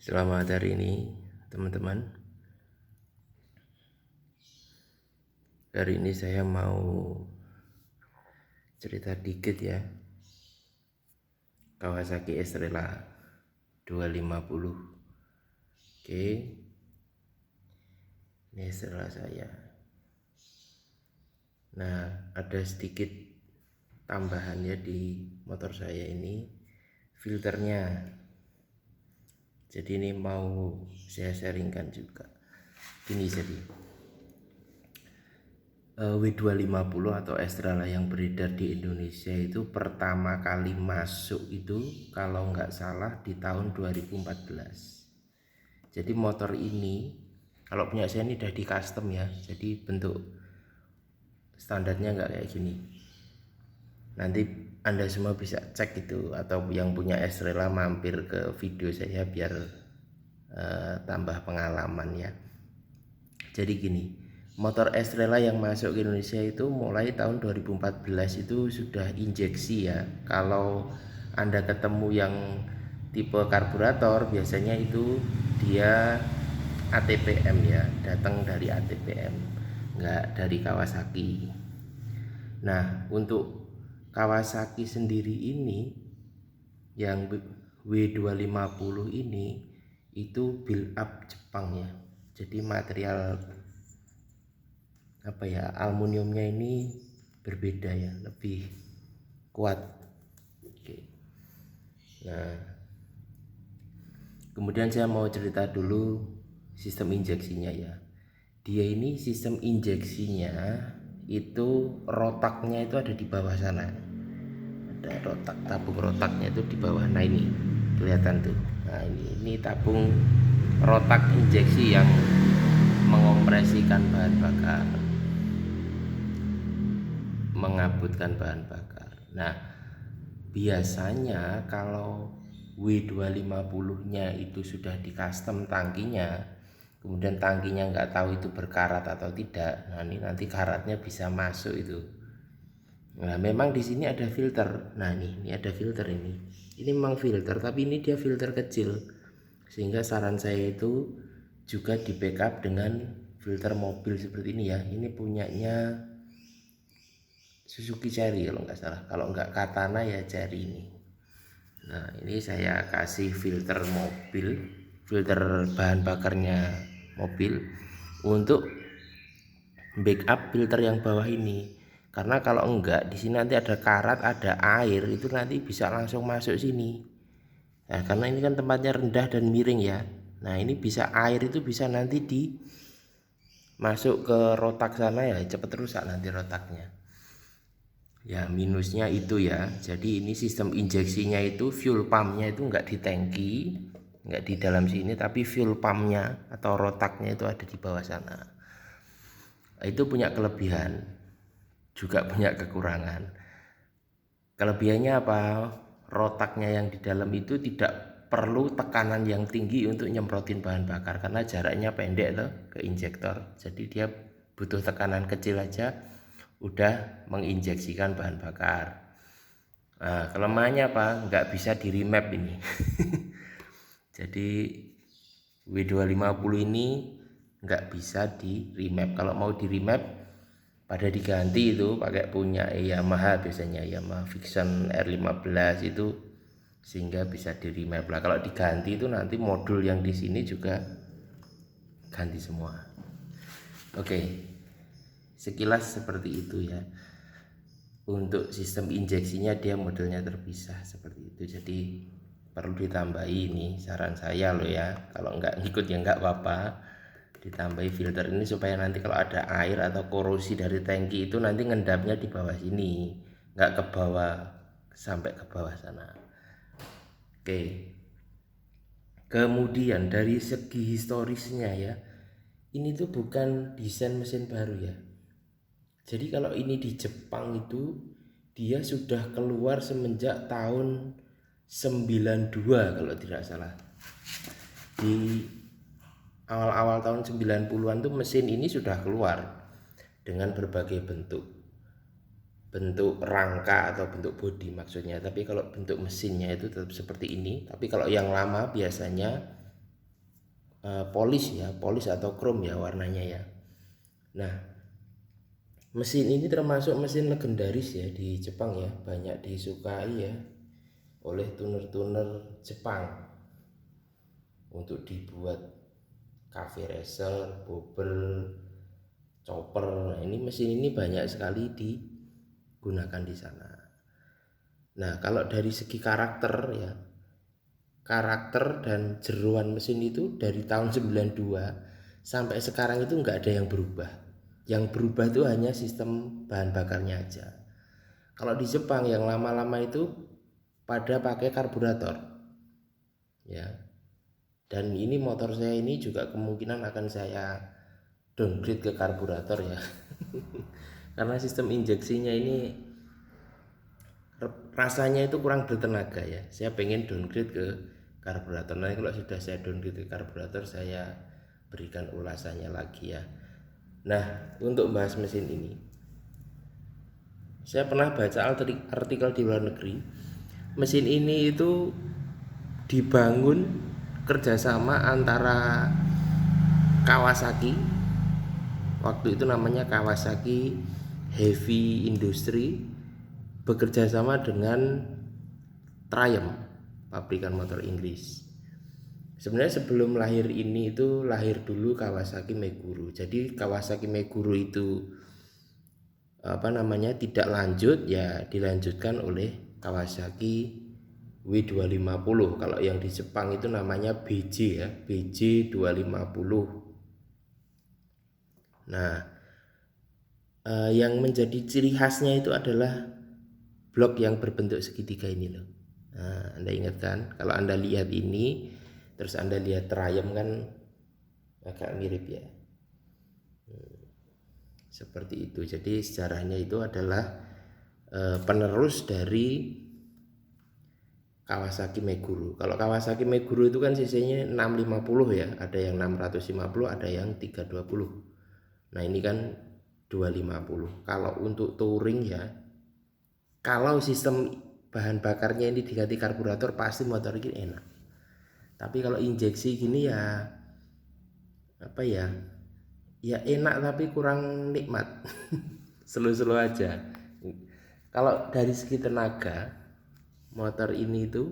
Selamat hari ini teman-teman. Hari ini saya mau cerita dikit ya. Kawasaki Estrella 250. Oke, ini Estrella saya. Nah, ada sedikit tambahannya di motor saya ini, filternya. Jadi ini mau saya sharingkan juga. Ini jadi W250 atau Estrella yang beredar di Indonesia itu pertama kali masuk itu kalau nggak salah di tahun 2014. Jadi motor ini kalau punya saya ini udah di custom ya, jadi bentuk standarnya nggak kayak gini. Nanti Anda semua bisa cek itu, atau yang punya Estrella mampir ke video saya biar tambah pengalaman ya. Jadi gini, motor Estrella yang masuk ke Indonesia itu mulai tahun 2014 itu sudah injeksi ya. Kalau Anda ketemu yang tipe karburator biasanya itu dia ATPM ya, datang dari ATPM, nggak dari Kawasaki. Nah, untuk Kawasaki sendiri ini yang W250 ini itu build up Jepang ya. Jadi material aluminiumnya ini berbeda ya, lebih kuat. Oke. Nah, kemudian saya mau cerita dulu sistem injeksinya ya. Dia ini sistem injeksinya itu rotaknya itu ada di bawah sana. Ada rotak, tabung rotaknya itu di bawah. Nah ini kelihatan tuh. Nah ini tabung rotak injeksi yang mengompresikan bahan bakar, mengabutkan bahan bakar. Nah, biasanya kalau W250-nya itu sudah di custom tangkinya, kemudian tangkinya nggak tahu itu berkarat atau tidak. Nah, ini nanti karatnya bisa masuk itu. Nah, memang di sini ada filter. Nah, ini ada filter ini. Ini memang filter, tapi ini dia filter kecil. Sehingga saran saya itu juga di backup dengan filter mobil seperti ini ya. Ini punyanya Suzuki Cherry kalau nggak salah, kalau nggak Katana ya Cherry ini. Nah ini saya kasih filter mobil, filter bahan bakarnya mobil untuk backup filter yang bawah ini. Karena kalau enggak di sini nanti ada karat, ada air, itu nanti bisa langsung masuk sini. Nah karena ini kan tempatnya rendah dan miring ya. Nah ini bisa air itu bisa nanti di masuk ke rotak sana ya, cepet rusak nanti rotaknya. Ya minusnya itu ya. Jadi ini sistem injeksinya itu fuel pumpnya itu enggak di tangki, enggak di dalam sini, tapi fuel pumpnya atau rotaknya itu ada di bawah sana. Itu punya kelebihan, juga punya kekurangan. Kelebihannya apa? Rotaknya yang di dalam itu tidak perlu tekanan yang tinggi untuk nyemprotin bahan bakar karena jaraknya pendek loh ke injektor. Jadi dia butuh tekanan kecil aja udah menginjeksikan bahan bakar. Nah, kelemahannya apa? Nggak bisa di remap ini. Jadi W250 ini nggak bisa di remap. Kalau mau di remap pada diganti itu pakai punya Yamaha, biasanya Yamaha Vision R15 itu, sehingga bisa di remap lah. Kalau diganti itu nanti modul yang di sini juga ganti semua. Oke, sekilas seperti itu ya. Untuk sistem injeksinya dia modelnya terpisah seperti itu, jadi perlu ditambahi, ini saran saya loh ya. Kalau nggak ngikut ya nggak apa-apa, ditambahi filter ini supaya nanti kalau ada air atau korosi dari tangki itu nanti ngendapnya di bawah sini, nggak ke bawah sampai ke bawah sana. Oke, kemudian dari segi historisnya ya, ini tuh bukan desain mesin baru ya. Jadi kalau ini di Jepang itu dia sudah keluar semenjak tahun 92 kalau tidak salah. Di awal-awal tahun 90-an tuh mesin ini sudah keluar dengan berbagai bentuk. Bentuk rangka atau bentuk bodi maksudnya. Tapi kalau bentuk mesinnya itu tetap seperti ini. Tapi kalau yang lama biasanya polis ya, polis atau chrome ya warnanya ya. Nah, mesin ini termasuk mesin legendaris ya di Jepang ya, banyak disukai ya oleh tuner-tuner Jepang untuk dibuat cafe racer, bobber, chopper. Nah, ini mesin ini banyak sekali digunakan di sana. Nah, kalau dari segi karakter ya, karakter dan jeroan mesin itu dari tahun 92 sampai sekarang itu nggak ada yang berubah. Yang berubah itu hanya sistem bahan bakarnya aja. Kalau di Jepang yang lama-lama itu pada pakai karburator ya. Dan ini motor saya ini juga kemungkinan akan saya downgrade ke karburator ya. Karena sistem injeksinya ini rasanya itu kurang bertenaga ya. Saya pengen downgrade ke karburator. Nanti kalau sudah saya downgrade ke karburator, saya berikan ulasannya lagi ya. Nah, untuk bahas mesin ini, saya pernah baca artikel di luar negeri. Mesin ini itu dibangun kerjasama antara Kawasaki, waktu itu namanya Kawasaki Heavy Industry, bekerja sama dengan Triumph, pabrikan motor Inggris. Sebenarnya sebelum lahir ini itu lahir dulu Kawasaki Meguro. Jadi Kawasaki Meguro itu tidak lanjut ya, dilanjutkan oleh Kawasaki W250. Kalau yang di Jepang itu namanya BJ ya, BJ 250. Nah, yang menjadi ciri khasnya itu adalah blok yang berbentuk segitiga ini loh. Nah, Anda ingat kan? Kalau Anda lihat ini, terus Anda lihat Triumph kan agak mirip ya. Seperti itu. Jadi sejarahnya itu adalah penerus dari Kawasaki Meguro. Kalau Kawasaki Meguro itu kan cc-nya 650 ya, ada yang 650, ada yang 320. Nah, ini kan 250. Kalau untuk touring ya, kalau sistem bahan bakarnya ini diganti karburator, pasti motor ini enak. Tapi kalau injeksi gini ya ya enak tapi kurang nikmat. Slow-slow aja. Kalau dari segi tenaga, motor ini itu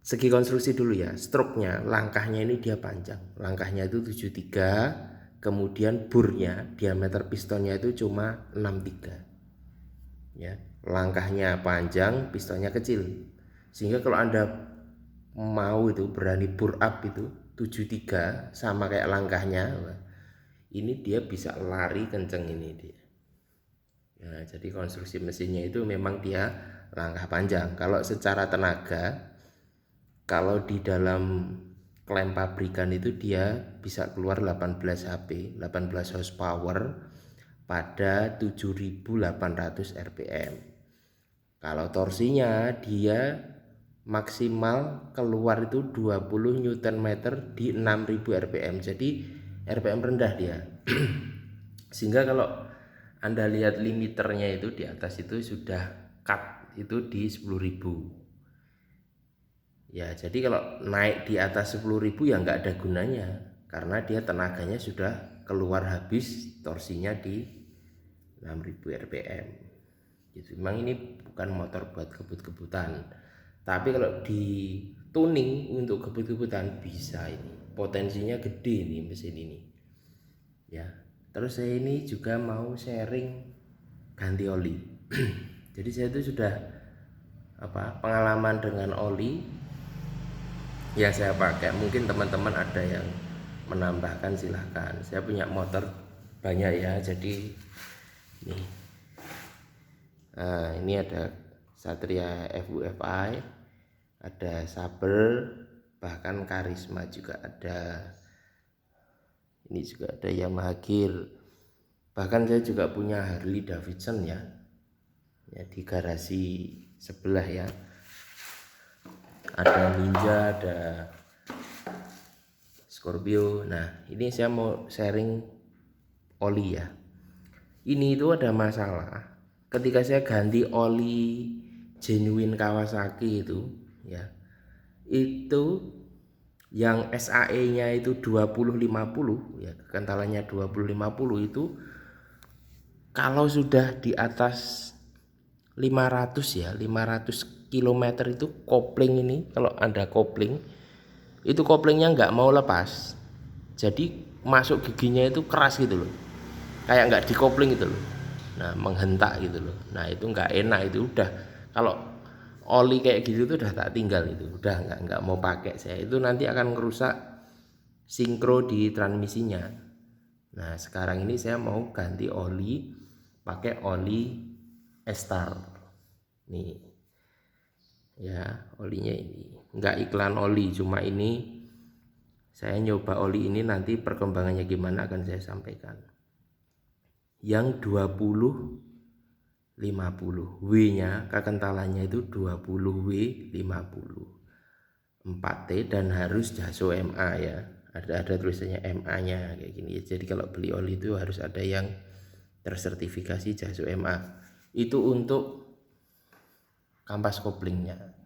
segi konstruksi dulu ya, stroke-nya, langkahnya ini dia panjang. Langkahnya itu 73, kemudian burnya, diameter pistonnya itu cuma 63. Ya, langkahnya panjang, pistonnya kecil. Sehingga kalau Anda mau itu berani bore up itu 73 sama kayak langkahnya, ini dia bisa lari kenceng ini dia. Ya, jadi konstruksi mesinnya itu memang dia langkah panjang. Kalau secara tenaga, kalau di dalam klaim pabrikan itu dia bisa keluar 18 HP, 18 horsepower pada 7.800 rpm. Kalau torsinya dia maksimal keluar itu 20 Nm di 6.000 rpm. Jadi rpm rendah dia. Sehingga kalau Anda lihat limiternya itu di atas itu sudah cut itu di 10.000. Ya, jadi kalau naik di atas 10.000 ya nggak ada gunanya, karena dia tenaganya sudah keluar habis, torsinya di 6.000 rpm. Gitu. Memang ini bukan motor buat kebut-kebutan, tapi kalau di tuning untuk kebut-kebutan bisa. Ini potensinya gede nih mesin ini ya. Terus saya ini juga mau sharing ganti oli. Jadi saya itu sudah pengalaman dengan oli yang saya pakai. Mungkin teman-teman ada yang menambahkan, silahkan. Saya punya motor banyak ya, jadi nih. Nah, ini ada Satria FUFI, ada Saber, bahkan Karisma juga ada. Ini juga ada Yamaha Gear. Bahkan saya juga punya Harley Davidson ya, di garasi sebelah ya. Ada Ninja, ada Scorpio. Nah, ini saya mau sharing oli ya. Ini itu ada masalah ketika saya ganti oli genuine Kawasaki itu ya. Itu Yang SAE-nya itu 2050 ya, kekentalannya 2050 itu kalau sudah di atas 500 ya, 500 km itu kopling ini, kalau ada kopling itu koplingnya nggak mau lepas, jadi masuk giginya itu keras gitu loh, kayak nggak dikopling gitu loh. Nah menghentak gitu loh, nah itu nggak enak, itu udah kalau oli kayak gitu tuh udah tak tinggal, itu udah nggak mau pakai saya, itu nanti akan merusak sinkro di transmisinya. Nah sekarang ini saya mau ganti oli pakai oli Estar nih ya, olinya ini nggak iklan oli, cuma ini saya nyoba oli ini, nanti perkembangannya gimana akan saya sampaikan. Yang 2050 W nya kekentalannya itu 20 W 50 4T dan harus JASO MA ya, ada tulisannya MA nya kayak gini ya. Jadi kalau beli oli itu harus ada yang tersertifikasi JASO MA, itu untuk kampas koplingnya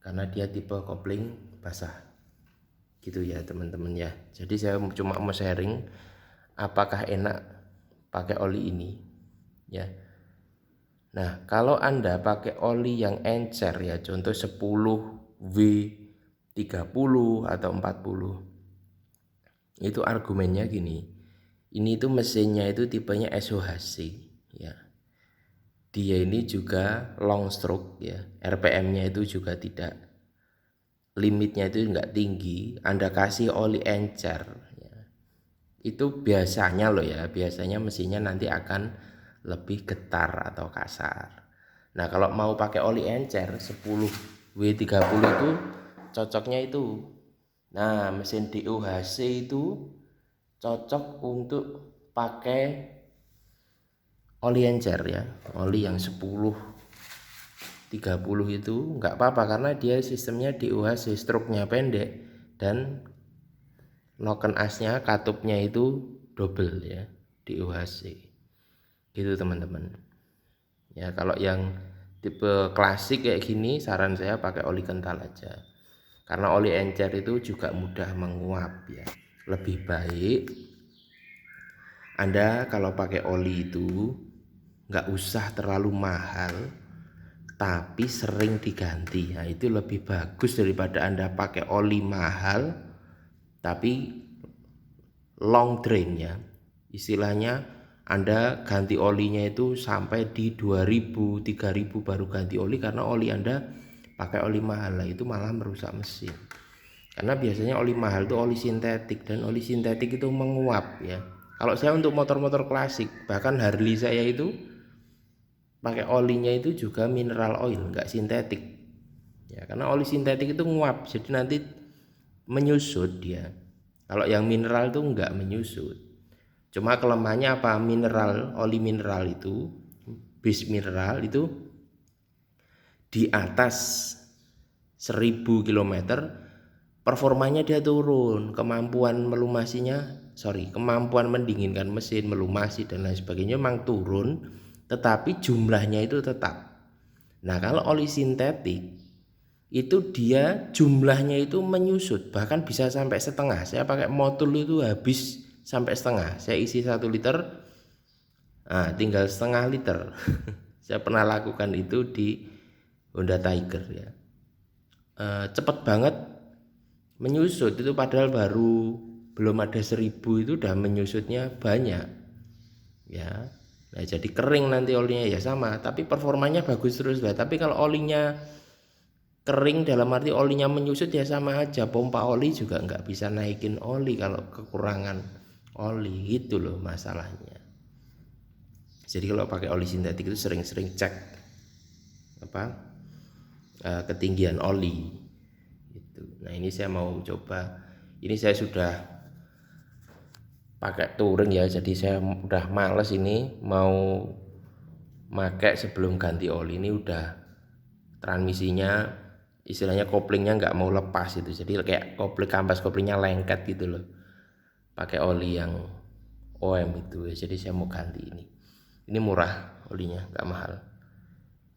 karena dia tipe kopling basah gitu ya teman-teman ya. Jadi saya cuma mau sharing apakah enak pakai oli ini ya. Nah kalau Anda pakai oli yang encer ya, contoh 10W30 atau 40, itu argumennya gini, ini tuh mesinnya itu tipenya SOHC ya, dia ini juga long stroke ya, RPM-nya itu juga tidak, limitnya itu enggak tinggi. Anda kasih oli encer ya, itu biasanya loh ya, biasanya mesinnya nanti akan lebih getar atau kasar. Nah kalau mau pakai oli encer 10W30 itu cocoknya itu, nah mesin DOHC itu cocok untuk pakai oli encer ya, oli yang 10W30 itu nggak apa-apa karena dia sistemnya DOHC, stroke-nya pendek dan noken asnya katupnya itu double ya, DOHC gitu teman-teman ya. Kalau yang tipe klasik kayak gini saran saya pakai oli kental aja, karena oli encer itu juga mudah menguap ya. Lebih baik Anda kalau pakai oli itu nggak usah terlalu mahal tapi sering diganti, nah itu lebih bagus daripada Anda pakai oli mahal tapi long drain ya, istilahnya Anda ganti olinya itu sampai di 2000 3000 baru ganti oli karena oli Anda pakai oli mahal. Lah itu malah merusak mesin, karena biasanya oli mahal itu oli sintetik dan oli sintetik itu menguap ya. Kalau saya untuk motor-motor klasik bahkan Harley saya itu pakai olinya itu juga mineral oil, enggak sintetik ya, karena oli sintetik itu nguap jadi nanti menyusut dia. Kalau yang mineral itu enggak menyusut. Cuma kelemahannya apa? Mineral, oli mineral itu, base mineral itu di atas 1000 km performanya dia turun, kemampuan kemampuan mendinginkan mesin, melumasi dan lain sebagainya memang turun, tetapi jumlahnya itu tetap. Nah kalau oli sintetik itu dia jumlahnya itu menyusut, bahkan bisa sampai setengah. Saya pakai motul itu habis sampai setengah, saya isi 1 liter, tinggal setengah liter. Saya pernah lakukan itu di Honda Tiger ya, cepet banget menyusut itu, padahal baru belum ada 1000 itu udah menyusutnya banyak ya. Nah jadi kering nanti olinya ya sama, tapi performanya bagus terus lah. Tapi kalau olinya kering dalam arti olinya menyusut ya sama aja, pompa oli juga nggak bisa naikin oli kalau kekurangan oli, gitu loh masalahnya. Jadi kalau pakai oli sintetik itu sering-sering cek ketinggian oli gitu. Nah ini saya mau coba, ini saya sudah pakai touring ya, jadi saya udah males ini mau pakai sebelum ganti oli. Ini udah transmisinya istilahnya koplingnya nggak mau lepas itu, jadi kayak kopling kampas koplingnya lengket gitu loh, pakai oli yang OM itu ya. Jadi saya mau ganti ini murah olinya, nggak mahal,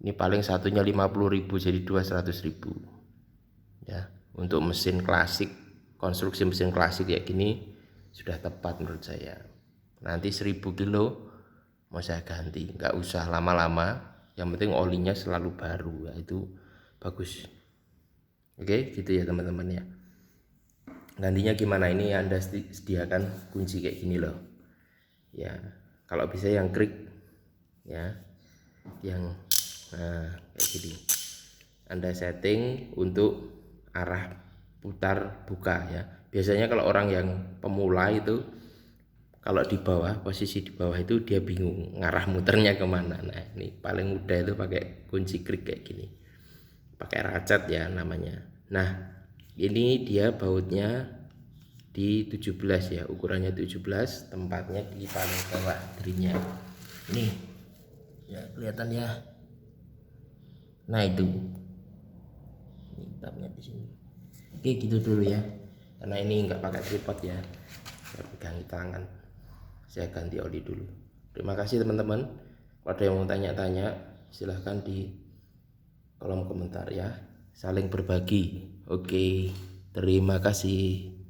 ini paling satunya 50.000 jadi 200.000 ya. Untuk mesin klasik, konstruksi mesin klasik kayak gini sudah tepat menurut saya. Nanti 1000 kilo mau saya ganti, nggak usah lama-lama, yang penting olinya selalu baru, ya itu bagus. Oke gitu ya teman-teman ya. Gantinya gimana, ini Anda sediakan kunci kayak gini loh ya, kalau bisa yang krik ya, yang kayak gini Anda setting untuk arah putar buka ya. Biasanya kalau orang yang pemula itu kalau di bawah, posisi di bawah itu dia bingung ngarah muternya kemana. Nah ini paling mudah itu pakai kunci krik kayak gini, pakai racet ya namanya. Nah ini dia bautnya di 17 ya, ukurannya 17, tempatnya di paling bawah dirinya. Nih ya kelihatan ya. Nah itu tabnya di sini. Oke gitu dulu ya, karena ini nggak pakai tripod ya, saya pegang di tangan. Saya ganti oli dulu. Terima kasih teman-teman. Kalau ada yang mau tanya-tanya silahkan di kolom komentar ya, saling berbagi. Oke, terima kasih.